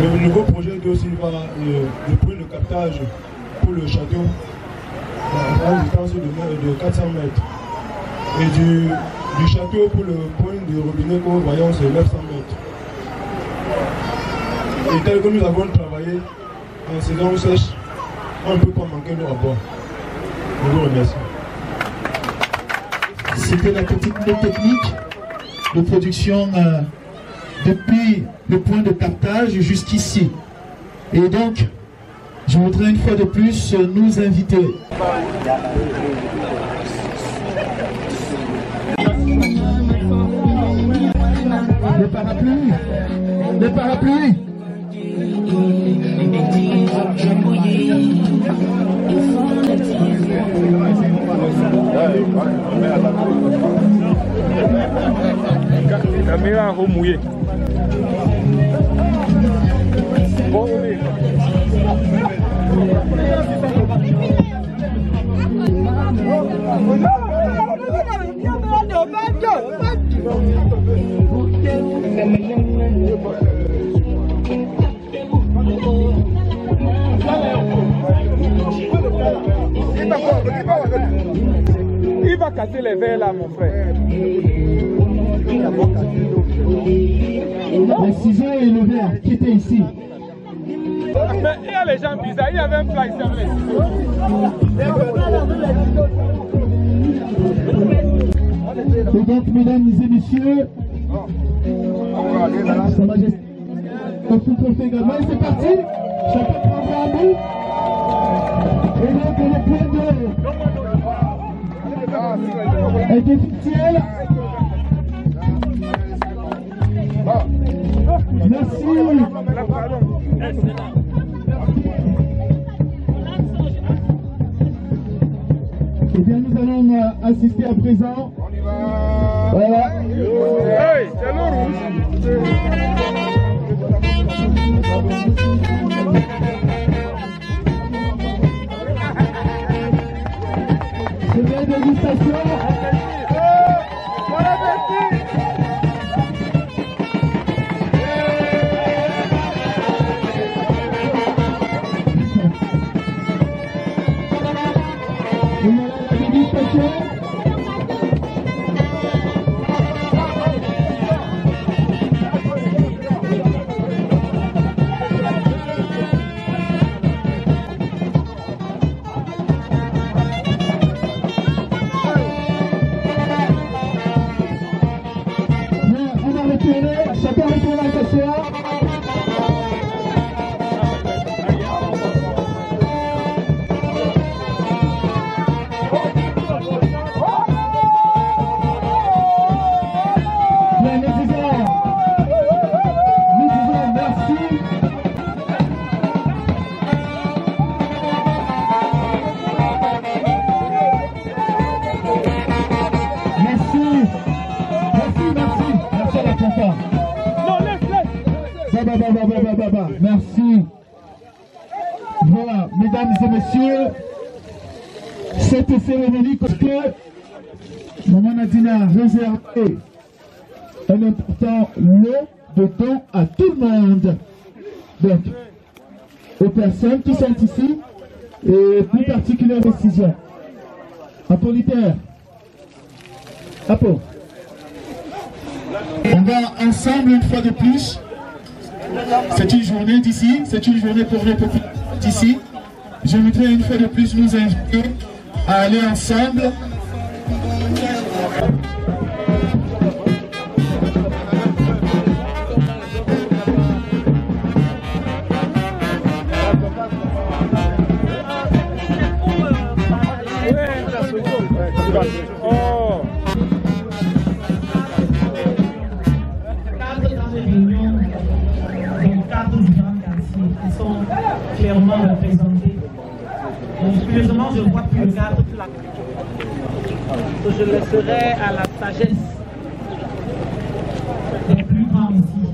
Le nouveau projet d'eau va le point de captage pour le château à une distance de 400 mètres. Et du château pour le point de robinet que nous voyons, c'est 900 mètres. Et tel que nous avons travaillé en saison sèche, on ne peut pas manquer d'eau à boire. Je vous remercie. C'était la petite note technique de production depuis le point de captage jusqu'ici. Et donc, je voudrais une fois de plus nous inviter. Les parapluies, les parapluies. Caméra remouillée. Il va casser les verres là, mon frère. Les ciseaux et le verre qui étaient ici. Mais il y a les gens bizarres, il y avait un plat ici avec les ciseaux. Et donc, mesdames et messieurs, Sa Majesté, le sous-préfet également, c'est parti. Chacun prendra un bout. Et donc, le point d'eau est officiel. Merci. Eh bien, nous allons assister à présent. On y va. Voilà. Hey, c'est l'eau rouge. C'est bien dégustation. Chacun retourne à s'asseoir. Bien, nous disons merci. Merci à la confort. Merci. Voilà, mesdames et messieurs, cette cérémonie que Maman Nadine a réservé un important lot de dons à tout le monde. Donc, aux personnes qui sont ici, et plus particulière décision. Apollitaire. Apo. On va ensemble une fois de plus. C'est une journée d'ici, c'est une journée pour les populations d'ici. Je voudrais une fois de plus nous inviter à aller ensemble. Clairement représenté. Donc, curieusement, je vois plus le cadre. Je laisserai à la sagesse des plus grands ici.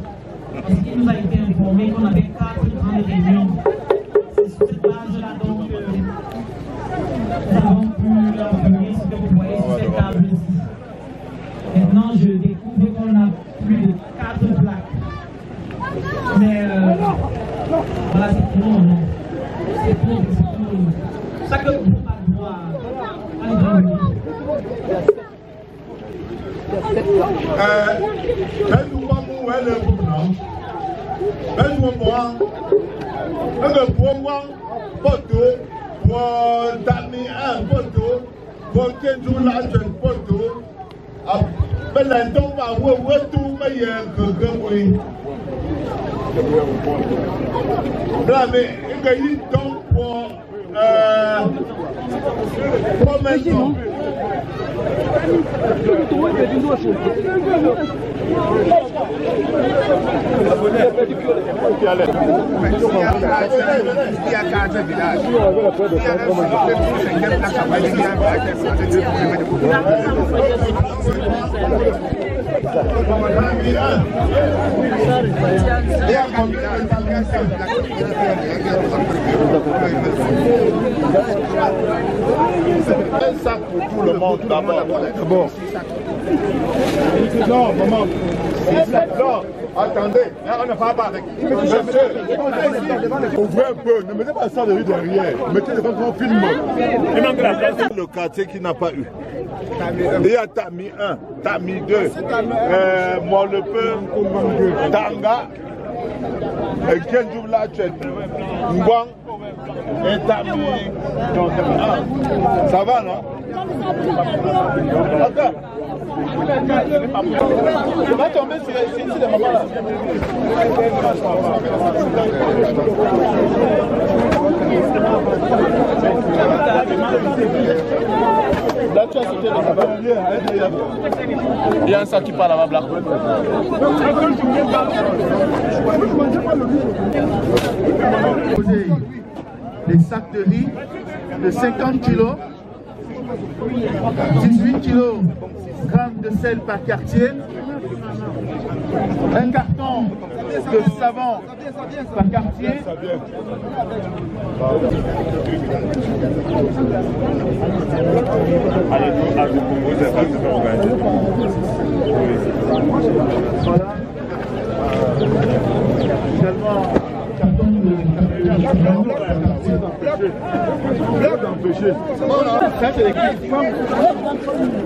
Parce qu'il nous a été informé qu'on avait 4 grandes réunions. C'est sur cette base-là donc nous avons pu leur donner ce que vous voyez sur cette table ici. Maintenant, je découvre qu'on a plus de 4 plaques. Mais voilà, c'est trop, non. C'est trop. Ça que vous n'avez pas le droit à l'évaluer. Un sac pour tout le monde d'abord. Non, maman. Non, attendez. On ne parle pas avec. Ouvrez un peu. Ne mettez pas ça de rue derrière. Mettez le grand film. Le quartier qui n'a pas eu. Il y a Tami 1, Tami 2, Molepe, Tanga, Kenjoub Lachet, Ngwang et Tami. Ça va, non? Attends. Je vais tomber sur ici des mamans là. Là, tu as sauté dans sa barre. Il y a un sac qui parle à ma blague. Des sacs de riz de 50 kilos 18 kg de sel par quartier, un carton de savon par quartier, voilà. Également, carton de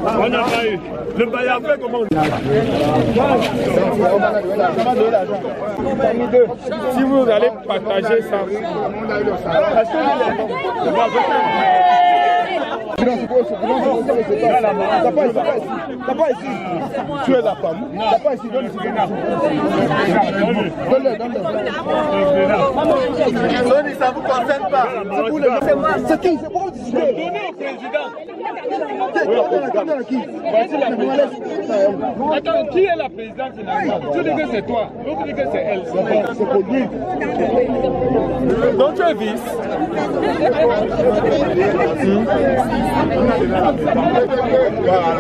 on n'a pas eu. Le bail a fait comment on si vous allez partager ça, t'as pas ici. Tu es la femme. T'as pas ici. Donne ici. Donne, ça vous concerne pas. C'est qui? C'est pour vous discuter. Donnez au président. Attends, qui est la présidente finalement? Tu dis que c'est toi, l'autre dit que c'est elle. C'est pour lui. Donc tu es vice.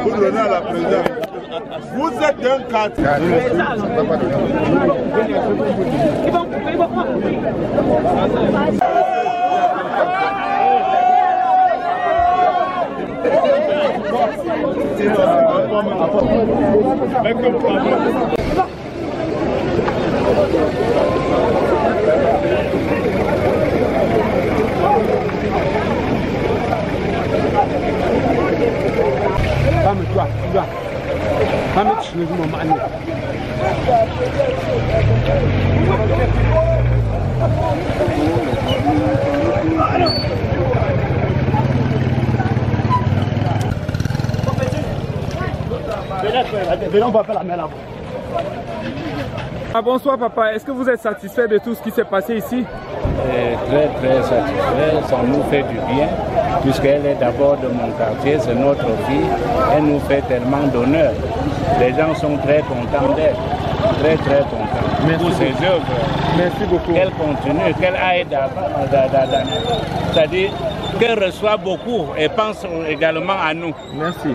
Vous donnez à la présidente. Vous êtes un cadre. On va faire la main là. Ah, bonsoir papa, est-ce que vous êtes satisfait de tout ce qui s'est passé ici? Très très satisfait, ça nous fait du bien, puisqu'elle est d'abord de mon quartier, c'est notre fille, elle nous fait tellement d'honneur. Les gens sont très contents d'elle, très très contents pour ses œuvres. Merci beaucoup. Qu'elle continue, qu'elle aille c'est-à-dire qu'elle reçoit beaucoup et pense également à nous. Merci.